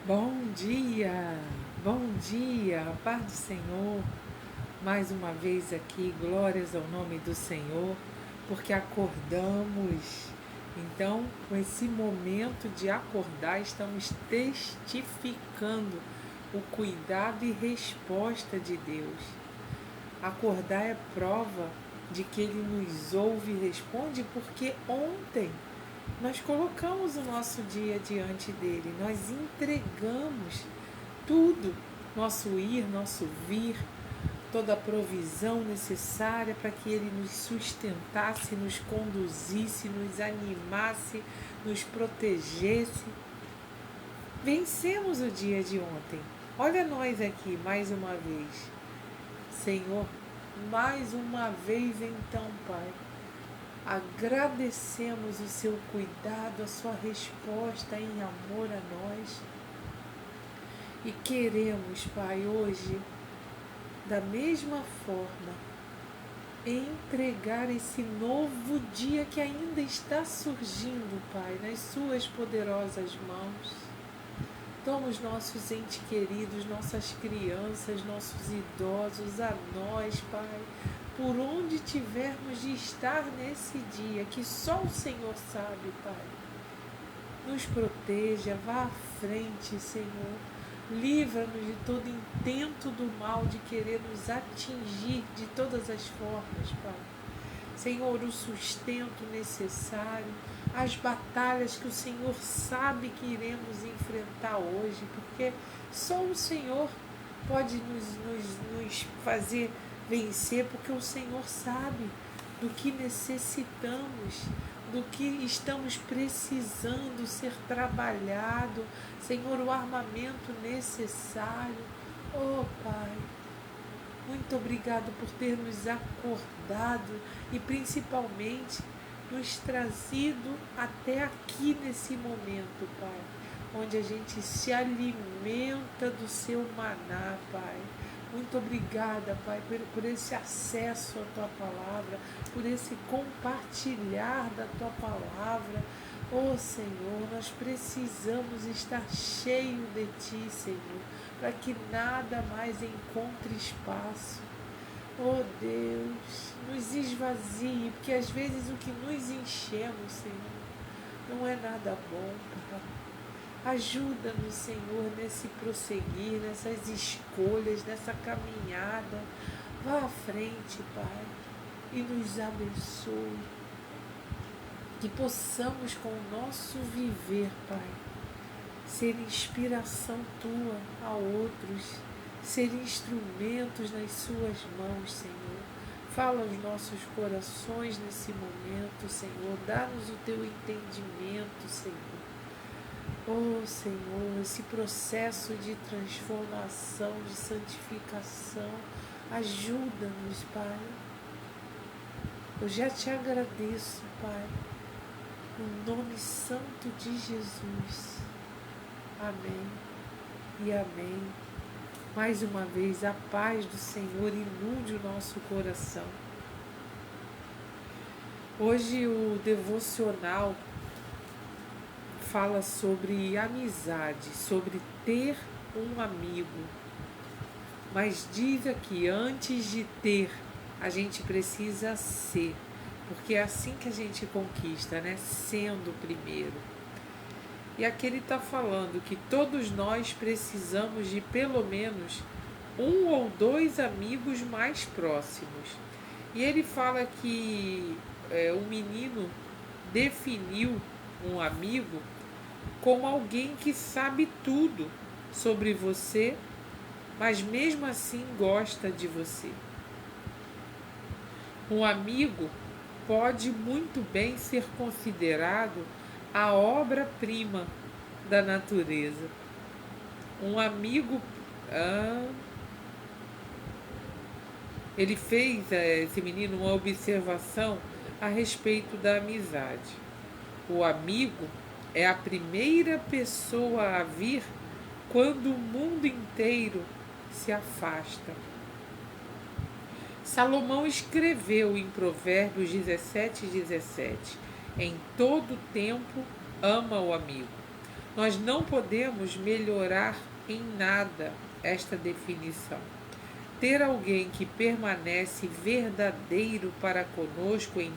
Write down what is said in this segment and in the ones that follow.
Bom dia, a paz do Senhor. Mais uma vez aqui, glórias ao nome do Senhor, porque acordamos. Então, com esse momento de acordar, estamos testificando o cuidado e resposta de Deus. Acordar é prova de que Ele nos ouve e responde, porque ontem nós colocamos o nosso dia diante dele, nós entregamos tudo, nosso ir, nosso vir, toda a provisão necessária para que ele nos sustentasse, nos conduzisse, nos animasse, nos protegesse. Vencemos o dia de ontem. Olha nós aqui mais uma vez. Senhor, mais uma vez então, Pai, agradecemos o seu cuidado, a sua resposta em amor a nós. E queremos, Pai, hoje, da mesma forma, entregar esse novo dia que ainda está surgindo, Pai, nas suas poderosas mãos. Toma os nossos entes queridos, nossas crianças, nossos idosos, a nós, Pai, por onde tivermos de estar nesse dia, que só o Senhor sabe, Pai. Nos proteja, vá à frente, Senhor. Livra-nos de todo intento do mal de querer nos atingir de todas as formas, Pai. Senhor, o sustento necessário, as batalhas que o Senhor sabe que iremos enfrentar hoje, porque só o Senhor pode nos fazer vencer, porque o Senhor sabe do que necessitamos, do que estamos precisando ser trabalhado, Senhor, o armamento necessário. Oh, Pai, muito obrigado por ter nos acordado e principalmente nos trazido até aqui nesse momento, Pai, onde a gente se alimenta do seu maná, Pai. Muito obrigada, Pai, por esse acesso à Tua Palavra, por esse compartilhar da Tua Palavra. Oh, Senhor, nós precisamos estar cheio de Ti, Senhor, para que nada mais encontre espaço. Oh, Deus, nos esvazie, porque às vezes o que nos enchemos, Senhor, não é nada bom, Pai. Ajuda-nos, Senhor, nesse prosseguir, nessas escolhas, nessa caminhada. Vá à frente, Pai, e nos abençoe. Que possamos, com o nosso viver, Pai, ser inspiração Tua a outros, ser instrumentos nas Suas mãos, Senhor. Fala aos nossos corações nesse momento, Senhor. Dá-nos o Teu entendimento, Senhor. Oh, Senhor, esse processo de transformação, de santificação, ajuda-nos, Pai. Eu já te agradeço, Pai, no nome santo de Jesus. Amém e amém. Mais uma vez, a paz do Senhor inunde o nosso coração. Hoje o devocional fala sobre amizade, sobre ter um amigo. Mas diz aqui, antes de ter, a gente precisa ser, porque é assim que a gente conquista, né? Sendo o primeiro. E aqui ele está falando que todos nós precisamos de pelo menos um ou dois amigos mais próximos. E ele fala que o menino definiu um amigo como alguém que sabe tudo sobre você, mas mesmo assim gosta de você. Um amigo pode muito bem ser considerado a obra-prima da natureza. Um amigo, ele fez, esse menino, uma observação a respeito da amizade. O amigo é a primeira pessoa a vir quando o mundo inteiro se afasta. Salomão escreveu em Provérbios 17:17: em todo tempo ama o amigo. Nós não podemos melhorar em nada esta definição. Ter alguém que permanece verdadeiro para conosco em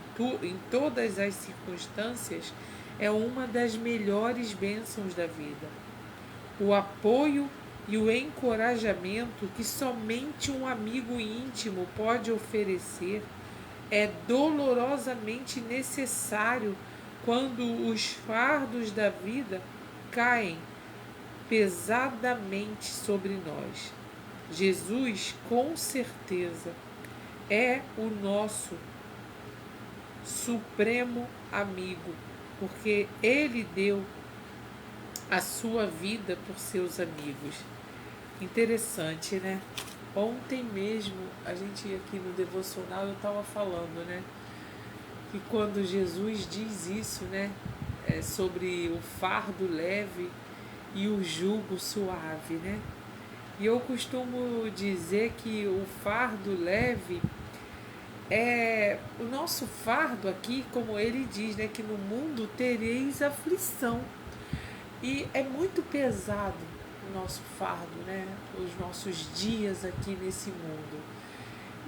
todas as circunstâncias é uma das melhores bênçãos da vida. O apoio e o encorajamento que somente um amigo íntimo pode oferecer é dolorosamente necessário quando os fardos da vida caem pesadamente sobre nós. Jesus, com certeza, é o nosso supremo amigo, porque ele deu a sua vida por seus amigos. Interessante, né? Ontem mesmo, a gente aqui no devocional, eu estava falando, né? Que quando Jesus diz isso, né? Sobre o fardo leve e o jugo suave, né? E eu costumo dizer que o fardo leve é o nosso fardo aqui, como ele diz, né? Que no mundo tereis aflição. E é muito pesado o nosso fardo, né? Os nossos dias aqui nesse mundo.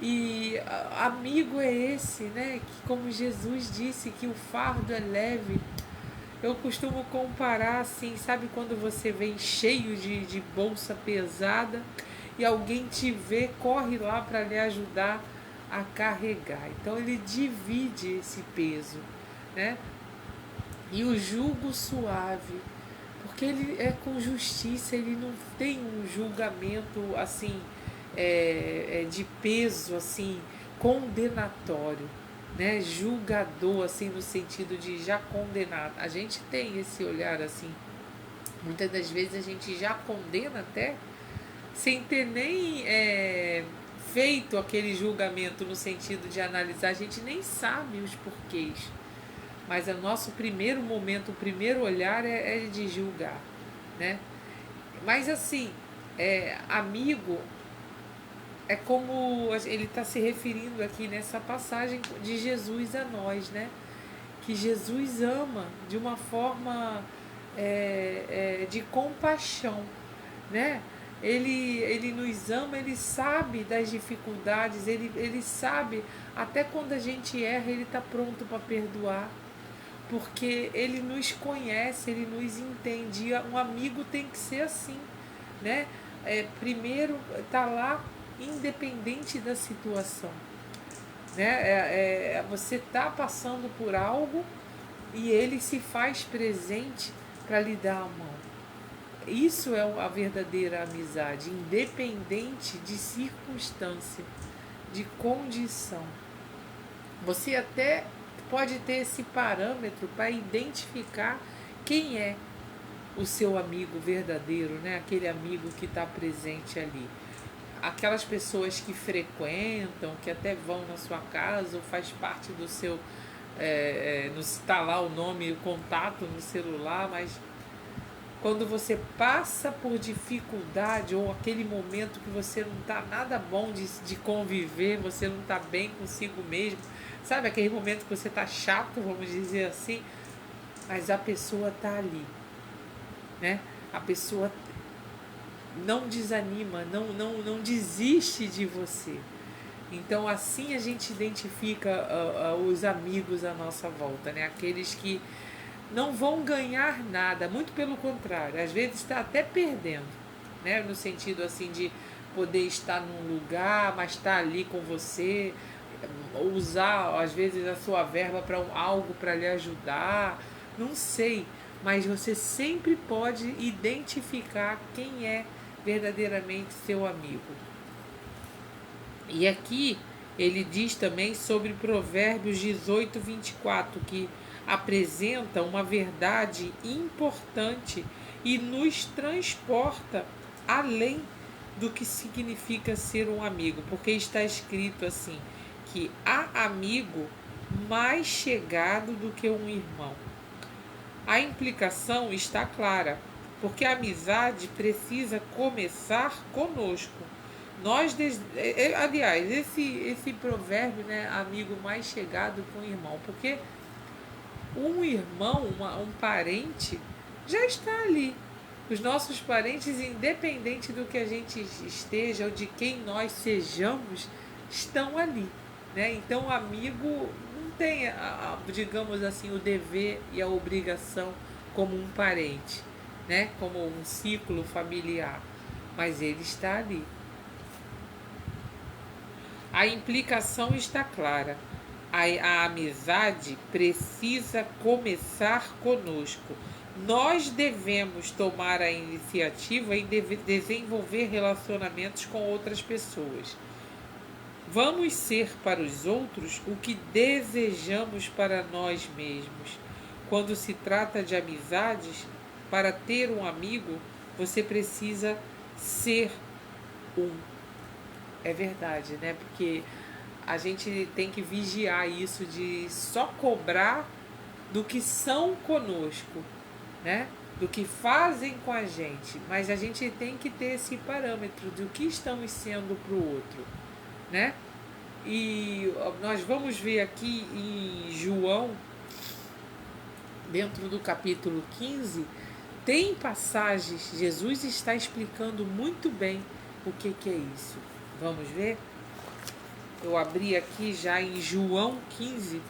E amigo é esse, né? Que como Jesus disse que o fardo é leve. Eu costumo comparar assim, sabe quando você vem cheio de bolsa pesada e alguém te vê, corre lá para lhe ajudar a carregar. Então ele divide esse peso, né? E o jugo suave, porque ele é com justiça, ele não tem um julgamento assim de peso assim condenatório, né? Julgador assim no sentido de já condenar. A gente tem esse olhar assim. Muitas das vezes a gente já condena até sem ter nem feito aquele julgamento no sentido de analisar. A gente nem sabe os porquês. Mas o nosso primeiro momento, o primeiro olhar é de julgar, né? Mas assim, amigo é como ele está se referindo aqui nessa passagem de Jesus a nós, né? Que Jesus ama de uma forma de compaixão, né? Ele nos ama, ele sabe das dificuldades, ele sabe, até quando a gente erra, ele está pronto para perdoar, porque ele nos conhece, ele nos entende. E um amigo tem que ser assim, né? Primeiro, está lá independente da situação, né? Você está passando por algo e ele se faz presente para lhe dar a mão. Isso é a verdadeira amizade, independente de circunstância, de condição. Você até pode ter esse parâmetro para identificar quem é o seu amigo verdadeiro, né? Aquele amigo que está presente ali. Aquelas pessoas que frequentam, que até vão na sua casa ou faz parte do seu... não está lá o nome, o contato no celular, mas quando você passa por dificuldade ou aquele momento que você não está nada bom de conviver, você não está bem consigo mesmo, sabe aquele momento que você está chato, vamos dizer assim, mas a pessoa está ali, né? A pessoa não desanima, não desiste de você. Então assim a gente identifica os amigos à nossa volta, né? Aqueles que não vão ganhar nada, muito pelo contrário, às vezes está até perdendo, né? No sentido assim de poder estar num lugar, mas estar ali com você, usar às vezes a sua verba para algo para lhe ajudar, não sei, mas você sempre pode identificar quem é verdadeiramente seu amigo. E aqui ele diz também sobre Provérbios 18, 24, que apresenta uma verdade importante e nos transporta além do que significa ser um amigo, porque está escrito assim, que há amigo mais chegado do que um irmão. A implicação está clara, porque a amizade precisa começar conosco. Aliás, esse provérbio, né, amigo mais chegado que um irmão, porque um irmão, um parente, já está ali. Os nossos parentes, independente do que a gente esteja ou de quem nós sejamos, estão ali, né? Então, o amigo não tem, digamos assim, o dever e a obrigação como um parente, né? Como um ciclo familiar, mas ele está ali. A implicação está clara. A amizade precisa começar conosco. Nós devemos tomar a iniciativa em desenvolver relacionamentos com outras pessoas. Vamos ser para os outros o que desejamos para nós mesmos. Quando se trata de amizades, para ter um amigo, você precisa ser um. É verdade, né? Porque a gente tem que vigiar isso de só cobrar do que são conosco, né? Do que fazem com a gente. Mas a gente tem que ter esse parâmetro do que estamos sendo para o outro, né? E nós vamos ver aqui em João, dentro do capítulo 15, tem passagens, Jesus está explicando muito bem o que é isso. Vamos ver? Eu abri aqui já em João 15,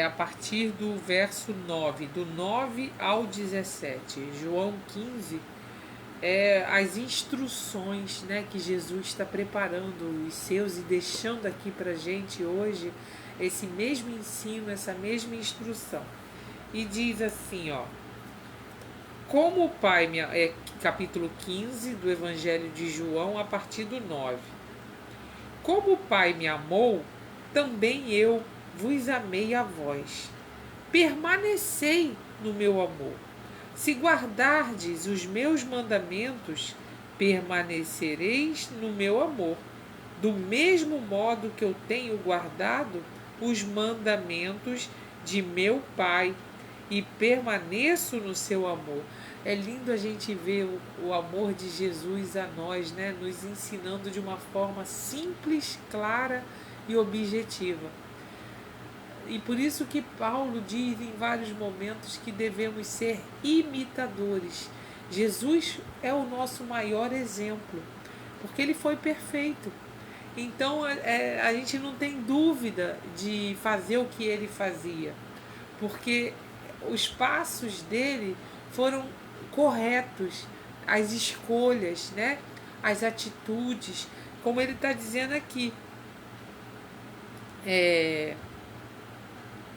a partir do verso 9, do 9 ao 17. João 15 as instruções, né, que Jesus está preparando os seus e deixando aqui para a gente hoje, esse mesmo ensino, essa mesma instrução. E diz assim, ó: como o Pai capítulo 15 do Evangelho de João, a partir do 9. Como o Pai me amou, também eu vos amei a vós. Permanecei no meu amor. Se guardardes os meus mandamentos, permanecereis no meu amor. Do mesmo modo que eu tenho guardado os mandamentos de meu Pai e permaneço no seu amor. É lindo a gente ver o amor de Jesus a nós, né? Nos ensinando de uma forma simples, clara e objetiva. E por isso que Paulo diz em vários momentos que devemos ser imitadores. Jesus é o nosso maior exemplo, porque ele foi perfeito. Então a gente não tem dúvida de fazer o que ele fazia, porque os passos dele foram corretos, as escolhas, né? As atitudes, como ele está dizendo aqui.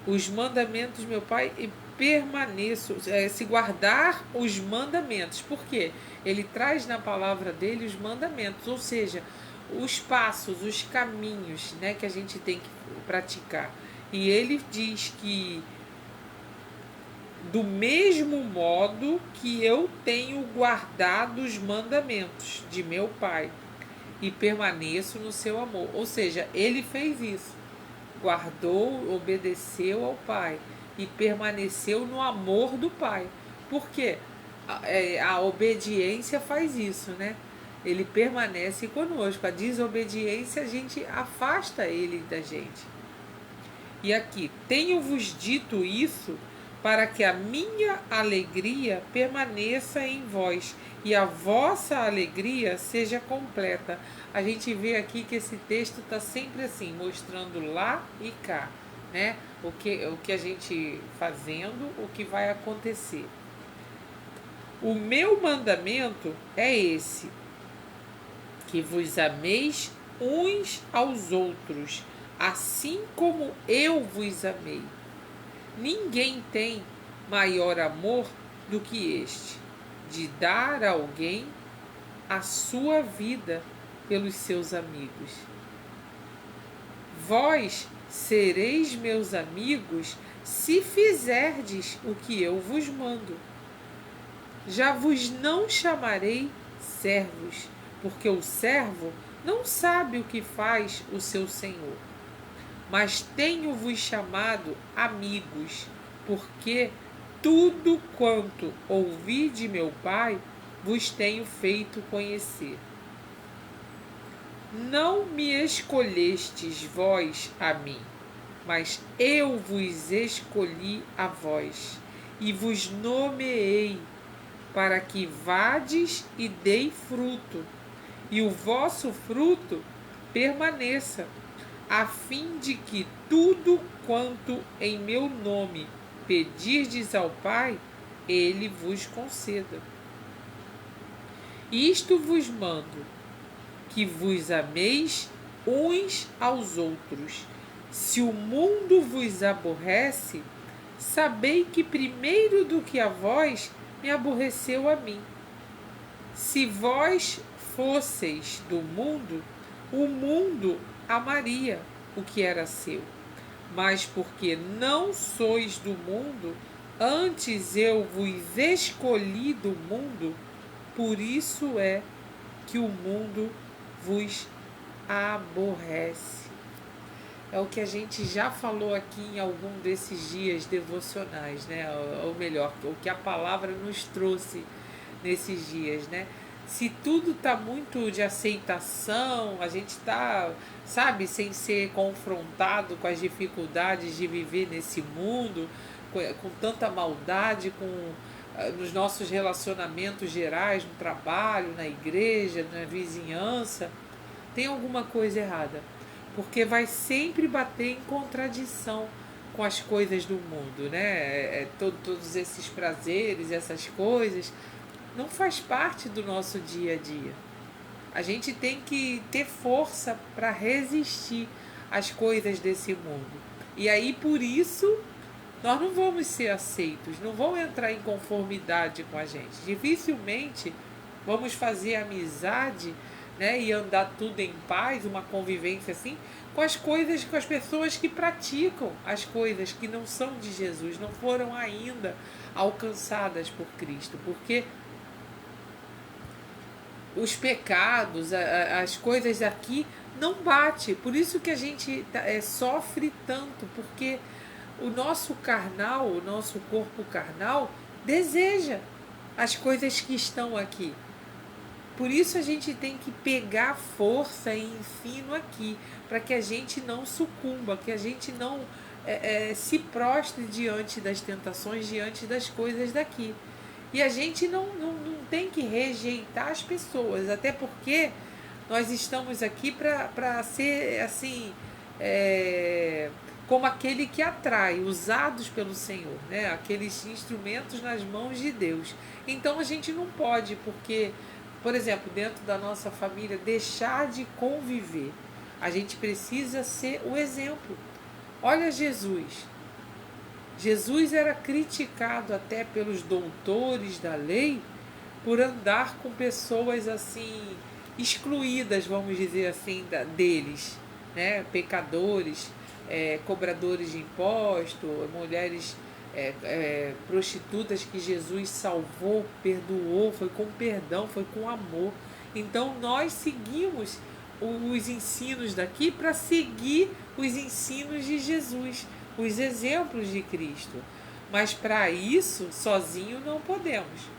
Os mandamentos do meu Pai e permaneço, se guardar os mandamentos. Por quê? Ele traz na palavra dele os mandamentos, ou seja, os passos, os caminhos, né, que a gente tem que praticar. E ele diz que do mesmo modo que eu tenho guardado os mandamentos de meu Pai e permaneço no seu amor. Ou seja, ele fez isso. Guardou, obedeceu ao Pai e permaneceu no amor do Pai. Por quê? A obediência faz isso, né? Ele permanece conosco. A desobediência, a gente afasta ele da gente. E aqui, tenho-vos dito isso para que a minha alegria permaneça em vós e a vossa alegria seja completa. A gente vê aqui que esse texto está sempre assim, mostrando lá e cá, né? O que a gente fazendo, o que vai acontecer. O meu mandamento é esse, que vos ameis uns aos outros, assim como eu vos amei. Ninguém tem maior amor do que este, de dar a alguém a sua vida pelos seus amigos. Vós sereis meus amigos se fizerdes o que eu vos mando. Já vos não chamarei servos, porque o servo não sabe o que faz o seu senhor. Mas tenho-vos chamado amigos, porque tudo quanto ouvi de meu Pai vos tenho feito conhecer. Não me escolhestes vós a mim, mas eu vos escolhi a vós, e vos nomeei, para que vades e dei fruto, e o vosso fruto permaneça, a fim de que tudo quanto em meu nome pedirdes ao Pai, ele vos conceda. Isto vos mando, que vos ameis uns aos outros. Se o mundo vos aborrece, sabei que primeiro do que a vós me aborreceu a mim. Se vós fosseis do mundo, o mundo amaria o que era seu. Mas porque não sois do mundo, antes eu vos escolhi do mundo, por isso é que o mundo vos aborrece. É o que a gente já falou aqui em algum desses dias devocionais, né? Ou melhor, o que a palavra nos trouxe nesses dias, né? Se tudo está muito de aceitação, a gente está, sabe, sem ser confrontado com as dificuldades de viver nesse mundo, com tanta maldade, nos nossos relacionamentos gerais, no trabalho, na igreja, na vizinhança, tem alguma coisa errada. Porque vai sempre bater em contradição com as coisas do mundo, né? Todos esses prazeres, essas coisas, não faz parte do nosso dia a dia. A gente tem que ter força para resistir às coisas desse mundo. E aí, por isso, nós não vamos ser aceitos, não vão entrar em conformidade com a gente. Dificilmente vamos fazer amizade, né, e andar tudo em paz, uma convivência assim, com as coisas, com as pessoas que praticam as coisas que não são de Jesus, não foram ainda alcançadas por Cristo, porque os pecados, as coisas aqui não bate. Por isso que a gente sofre tanto, porque o nosso carnal, o nosso corpo carnal, deseja as coisas que estão aqui. Por isso a gente tem que pegar força e ensino aqui, para que a gente não sucumba, que a gente não se prostre diante das tentações, diante das coisas daqui. E a gente não tem que rejeitar as pessoas, até porque nós estamos aqui para ser assim, como aquele que atrai, usados pelo Senhor, né? Aqueles instrumentos nas mãos de Deus. Então a gente não pode, porque, por exemplo, dentro da nossa família, deixar de conviver. A gente precisa ser o exemplo. Olha Jesus. Jesus era criticado até pelos doutores da lei por andar com pessoas assim excluídas, vamos dizer assim, deles, né? Pecadores, cobradores de imposto, mulheres prostitutas que Jesus salvou, perdoou, foi com perdão, foi com amor. Então nós seguimos os ensinos daqui para seguir os ensinos de Jesus, os exemplos de Cristo. Mas para isso, sozinho não podemos.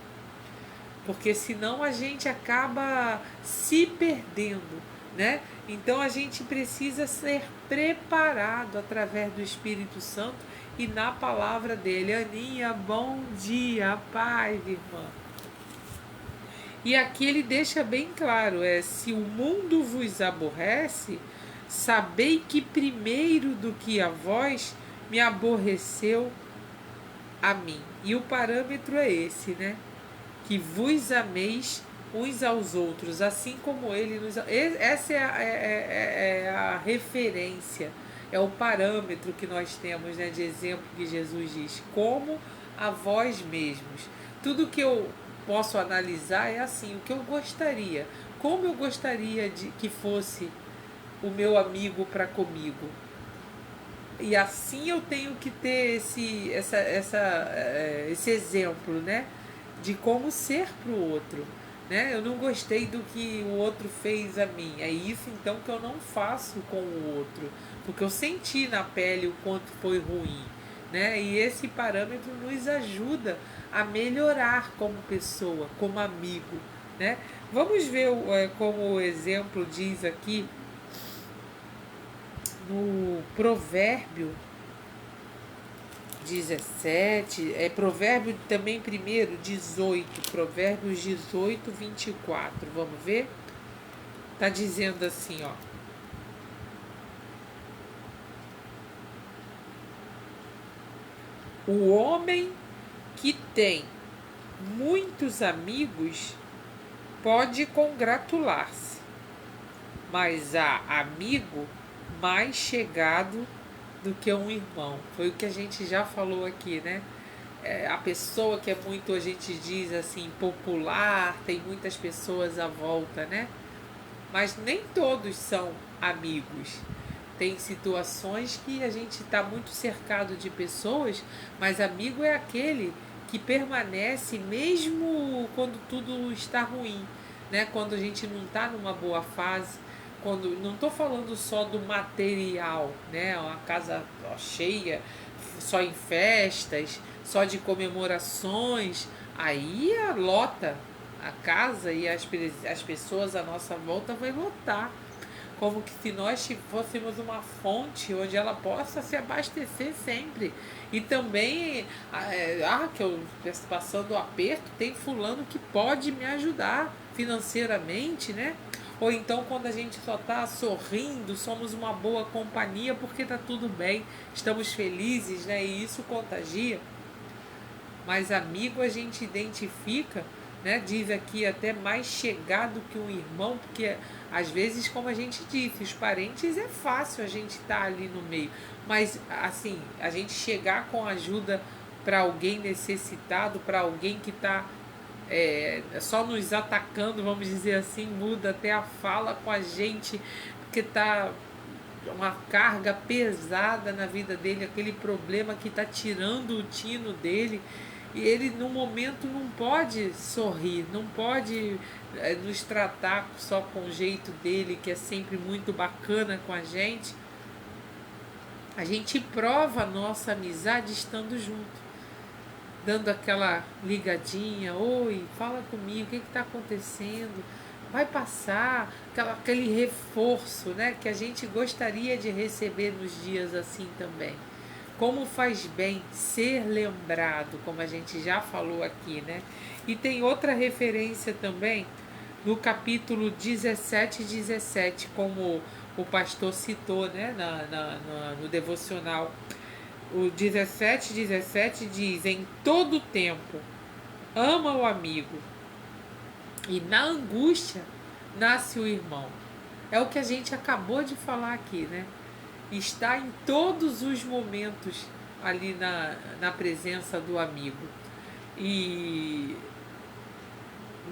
Porque senão a gente acaba se perdendo, né? Então a gente precisa ser preparado através do Espírito Santo e na palavra dele. Aninha, bom dia, paz, irmã. E aqui ele deixa bem claro, se o mundo vos aborrece, sabei que primeiro do que a vós me aborreceu a mim. E o parâmetro é esse, né? Que vos ameis uns aos outros, assim como ele nos... Essa é a referência, é o parâmetro que nós temos, né, de exemplo que Jesus diz, como a vós mesmos. Tudo que eu posso analisar é assim, o que eu gostaria, como eu gostaria de que fosse o meu amigo para comigo. E assim eu tenho que ter esse exemplo, né? De como ser para o outro. Né? Eu não gostei do que o outro fez a mim. É isso então que eu não faço com o outro. Porque eu senti na pele o quanto foi ruim. Né? E esse parâmetro nos ajuda a melhorar como pessoa, como amigo. Né? Vamos ver como o exemplo diz aqui no provérbio 17, provérbio também primeiro, 18, provérbios 18, 24, vamos ver? Tá dizendo assim, ó. O homem que tem muitos amigos pode congratular-se, mas há amigo mais chegado do que um irmão. Foi o que a gente já falou aqui, né? A pessoa que é muito, a gente diz assim, popular, tem muitas pessoas à volta, né? Mas nem todos são amigos. Tem situações que a gente está muito cercado de pessoas, mas amigo é aquele que permanece mesmo quando tudo está ruim, né? Quando a gente não está numa boa fase, quando não estou falando só do material, né? Uma casa cheia, só em festas, só de comemorações, aí lota a casa e as pessoas à nossa volta vai lotar, como que se nós fôssemos uma fonte onde ela possa se abastecer sempre. E também, que eu estou passando aperto, tem fulano que pode me ajudar financeiramente, né? Ou então quando a gente só está sorrindo, somos uma boa companhia porque está tudo bem, estamos felizes, né? E isso contagia. Mas amigo a gente identifica, né? Diz aqui até mais chegado que um irmão, porque às vezes, como a gente disse, os parentes é fácil a gente estar ali no meio, mas assim, a gente chegar com ajuda para alguém necessitado, para alguém que está só nos atacando, vamos dizer assim, muda até a fala com a gente, porque está uma carga pesada na vida dele, aquele problema que está tirando o tino dele, e ele no momento não pode sorrir, não pode nos tratar só com o jeito dele, que é sempre muito bacana com a gente. A gente prova a nossa amizade estando junto, dando aquela ligadinha, oi, fala comigo, o que está acontecendo? Vai passar, aquele reforço, né, que a gente gostaria de receber nos dias assim também. Como faz bem ser lembrado, como a gente já falou aqui, né? E tem outra referência também no capítulo 17 e 17, como o pastor citou, né, no devocional. O 17 diz: em todo tempo, ama o amigo, e na angústia nasce o irmão. É o que a gente acabou de falar aqui, né? Está em todos os momentos ali na presença do amigo. E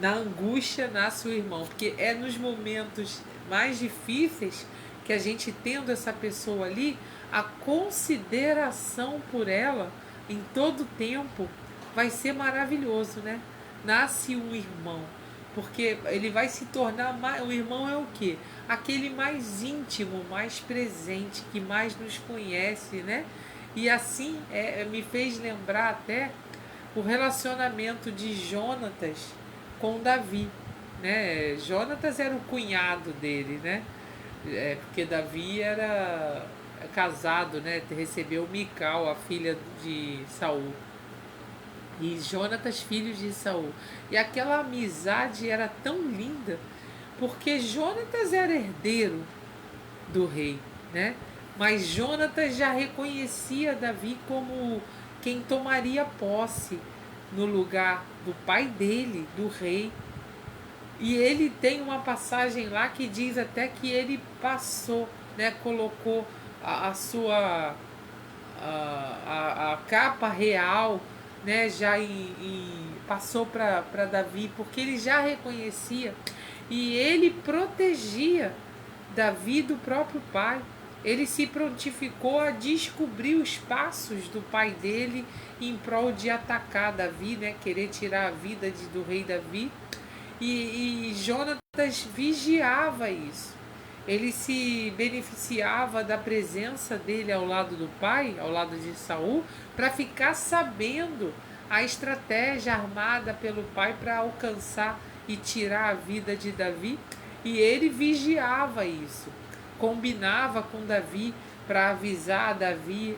na angústia nasce o irmão, porque é nos momentos mais difíceis que a gente, tendo essa pessoa ali, a consideração por ela em todo tempo vai ser maravilhoso, né? Nasce um irmão, porque ele vai se tornar mais, o irmão é o quê? Aquele mais íntimo, mais presente, que mais nos conhece, né? E assim me fez lembrar até o relacionamento de Jonatas com Davi, né? Jonatas era o cunhado dele, né? Porque Davi era casado, né? Recebeu Mical, a filha de Saul, e Jonatas, filho de Saul. E aquela amizade era tão linda, porque Jonatas era herdeiro do rei, né? Mas Jonatas já reconhecia Davi como quem tomaria posse no lugar do pai dele, do rei. E ele tem uma passagem lá que diz até que ele passou, né? Colocou a sua a capa real, né? Já passou para Davi, porque ele já reconhecia e ele protegia Davi do próprio pai. Ele se prontificou a descobrir os passos do pai dele em prol de atacar Davi, né? Querer tirar a vida do rei Davi. E Jonatas vigiava isso. Ele se beneficiava da presença dele ao lado do pai, ao lado de Saul, para ficar sabendo a estratégia armada pelo pai para alcançar e tirar a vida de Davi. E ele vigiava isso, combinava com Davi para avisar a Davi,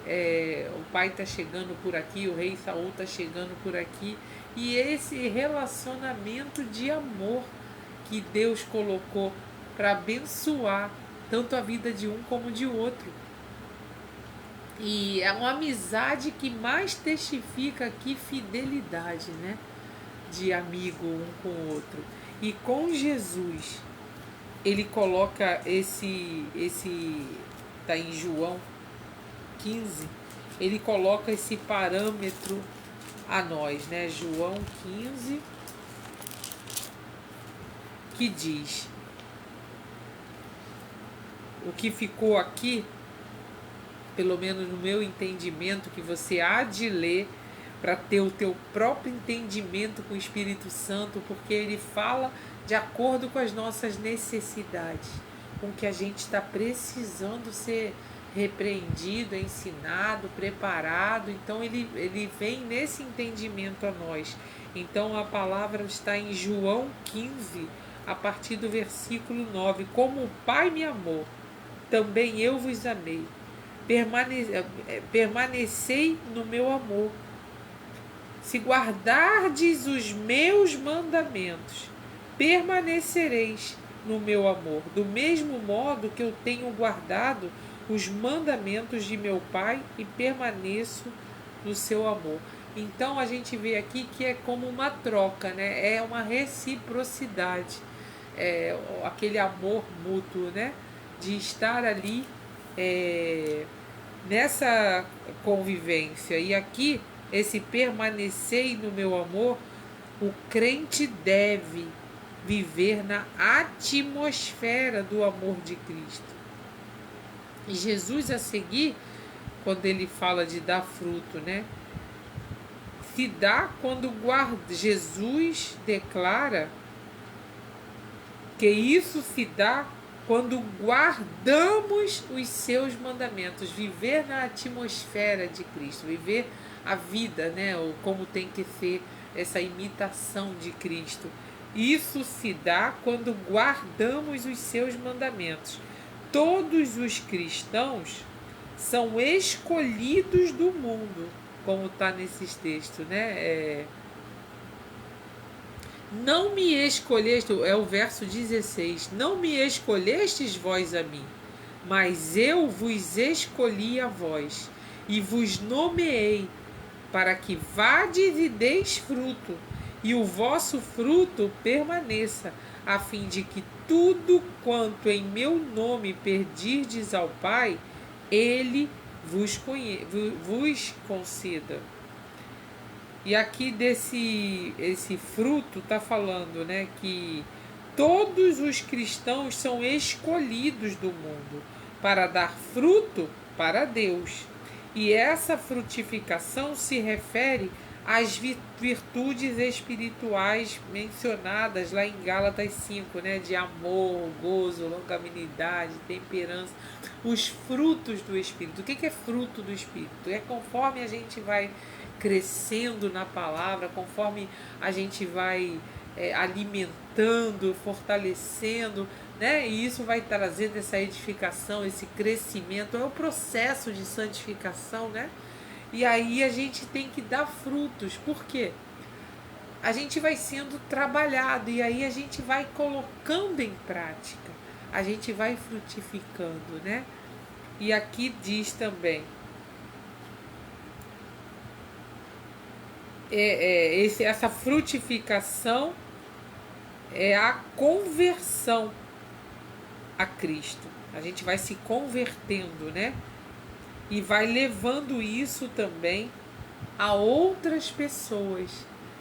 o pai está chegando por aqui, o rei Saul está chegando por aqui. E esse relacionamento de amor que Deus colocou para abençoar tanto a vida de um como de outro. E é uma amizade que mais testifica aqui fidelidade, né? De amigo um com o outro. E com Jesus, ele coloca tá em João 15, ele coloca esse parâmetro a nós, né? João 15, que diz: o que ficou aqui, pelo menos no meu entendimento, que você há de ler para ter o teu próprio entendimento com o Espírito Santo, porque ele fala de acordo com as nossas necessidades, com o que a gente está precisando ser repreendido, ensinado, preparado. Então ele vem nesse entendimento a nós. Então a palavra está em João 15, a partir do versículo 9. Como o Pai me amou, também eu vos amei. Permanecei no meu amor. Se guardardes os meus mandamentos, permanecereis no meu amor, do mesmo modo que eu tenho guardado os mandamentos de meu Pai e permaneço no seu amor. Então a gente vê aqui que é como uma troca, né? É uma reciprocidade, aquele amor mútuo, né? De estar ali nessa convivência. E aqui, esse permanecer no meu amor, o crente deve viver na atmosfera do amor de Cristo. E Jesus, a seguir, quando ele fala de dar fruto, né? Se dá quando Jesus declara que isso se dá quando guardamos os seus mandamentos, viver na atmosfera de Cristo, viver a vida, né? Ou como tem que ser essa imitação de Cristo. Isso se dá quando guardamos os seus mandamentos. Todos os cristãos são escolhidos do mundo, como está nesses textos, né? Não me escolheste, é o verso 16, não me escolhestes vós a mim, mas eu vos escolhi a vós, e vos nomeei, para que vades e deis fruto, e o vosso fruto permaneça, a fim de que tudo quanto em meu nome pedirdes ao Pai, Ele vos conceda. E aqui esse fruto está falando, né, que todos os cristãos são escolhidos do mundo para dar fruto para Deus. E essa frutificação se refere às virtudes espirituais mencionadas lá em Gálatas 5, né, de amor, gozo, longanimidade, temperança, os frutos do Espírito. O que é fruto do Espírito? É conforme a gente vai crescendo na palavra, conforme a gente vai alimentando, fortalecendo, né? E isso vai trazendo essa edificação, esse crescimento, é o processo de santificação, né? E aí a gente tem que dar frutos, por quê? A gente vai sendo trabalhado e aí a gente vai colocando em prática, a gente vai frutificando, né? E aqui diz também, essa frutificação é a conversão a Cristo. A gente vai se convertendo, né? E vai levando isso também a outras pessoas.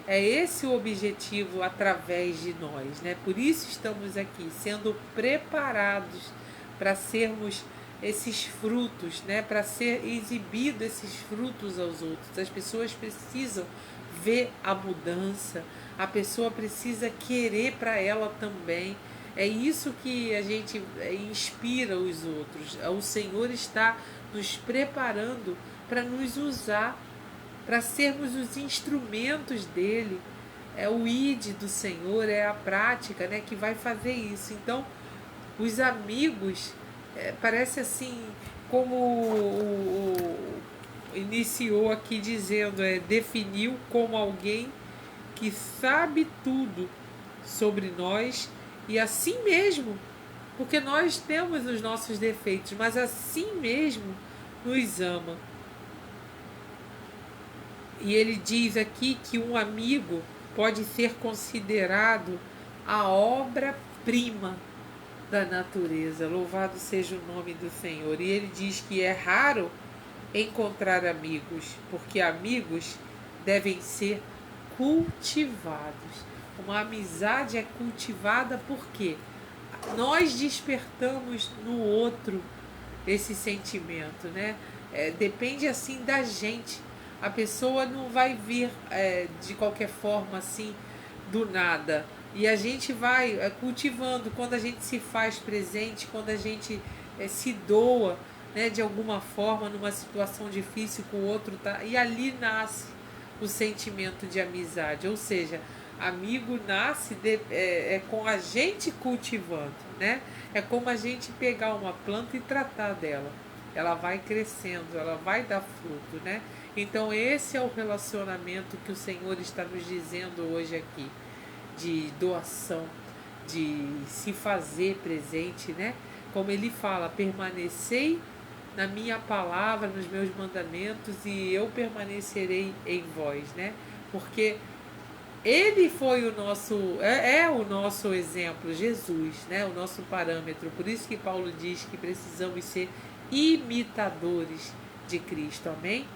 É esse o objetivo através de nós, né? Por isso estamos aqui, sendo preparados para sermos esses frutos, né? Para ser exibido esses frutos aos outros. As pessoas precisam ver a mudança, a pessoa precisa querer para ela também. É isso que a gente inspira os outros. O Senhor está nos preparando para nos usar, para sermos os instrumentos dele. É o ID do Senhor, é a prática, né, que vai fazer isso. Então, os amigos, parece assim, como iniciou aqui dizendo, definiu como alguém que sabe tudo sobre nós e assim mesmo, porque nós temos os nossos defeitos, mas assim mesmo nos ama. E ele diz aqui que um amigo pode ser considerado a obra-prima da natureza. Louvado seja o nome do Senhor. E ele diz que é raro encontrar amigos, porque amigos devem ser cultivados. Uma amizade é cultivada porque nós despertamos no outro esse sentimento, né? Depende assim da gente. A pessoa não vai vir de qualquer forma assim do nada. E a gente vai cultivando quando a gente se faz presente, quando a gente se doa, né, de alguma forma numa situação difícil com o outro, tá? E ali nasce o sentimento de amizade. Ou seja, amigo nasce com a gente cultivando, né? É como a gente pegar uma planta e tratar dela. Ela vai crescendo, ela vai dar fruto, né? Então esse é o relacionamento que o Senhor está nos dizendo hoje aqui, de doação, de se fazer presente, né? Como ele fala, permanecei na minha palavra, nos meus mandamentos, e eu permanecerei em vós, né? Porque ele foi o nosso, é o nosso exemplo, Jesus, né? O nosso parâmetro. Por isso que Paulo diz que precisamos ser imitadores de Cristo, amém?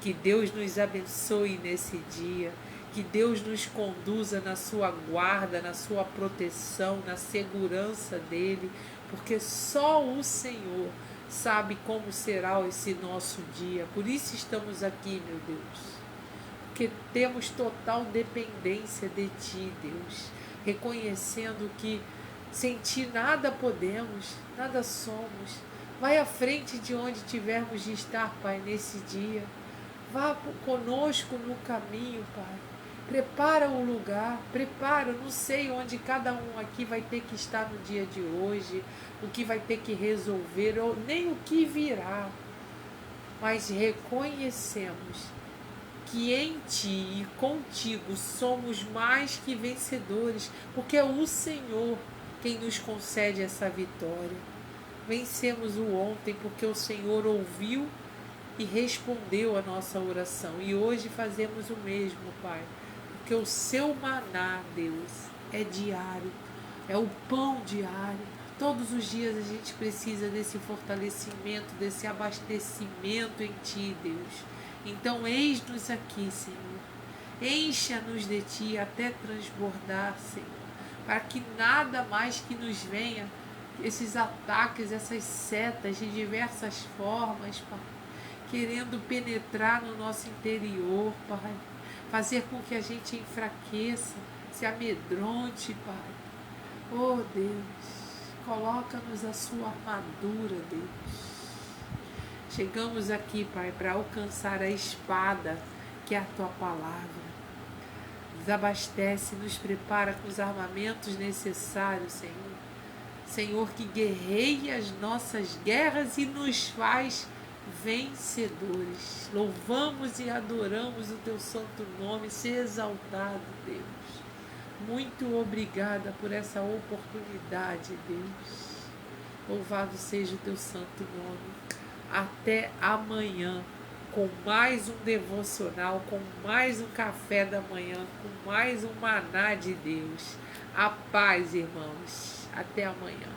Que Deus nos abençoe nesse dia, que Deus nos conduza na sua guarda, na sua proteção, na segurança dele, porque só o Senhor sabe como será esse nosso dia. Por isso estamos aqui, meu Deus, porque temos total dependência de ti, Deus, reconhecendo que sem ti nada podemos, nada somos. Vai à frente de onde tivermos de estar, Pai, nesse dia. Vá conosco no caminho, Pai. Prepara o lugar, prepara, não sei onde cada um aqui vai ter que estar no dia de hoje, o que vai ter que resolver, ou nem o que virá. Mas reconhecemos que em Ti e contigo somos mais que vencedores, porque é o Senhor quem nos concede essa vitória. Vencemos o ontem porque o Senhor ouviu e respondeu a nossa oração. E hoje fazemos o mesmo, Pai, porque o seu maná, Deus, é diário, é o pão diário. Todos os dias a gente precisa desse fortalecimento, desse abastecimento em Ti, Deus. Então, eis-nos aqui, Senhor. Encha-nos de Ti até transbordar, Senhor, para que nada mais que nos venha, esses ataques, essas setas de diversas formas, Pai, querendo penetrar no nosso interior, Pai, fazer com que a gente enfraqueça, se amedronte, Pai. Oh, Deus, coloca-nos a sua armadura, Deus. Chegamos aqui, Pai, para alcançar a espada, que é a Tua palavra. Desabastece, nos prepara com os armamentos necessários, Senhor. Senhor, que guerreie as nossas guerras e nos faz vencedores. Louvamos e adoramos o Teu santo nome. Seja exaltado, Deus. Muito obrigada por essa oportunidade, Deus. Louvado seja o Teu santo nome. Até amanhã, com mais um devocional, com mais um café da manhã, com mais um maná de Deus. A paz, irmãos. Até amanhã.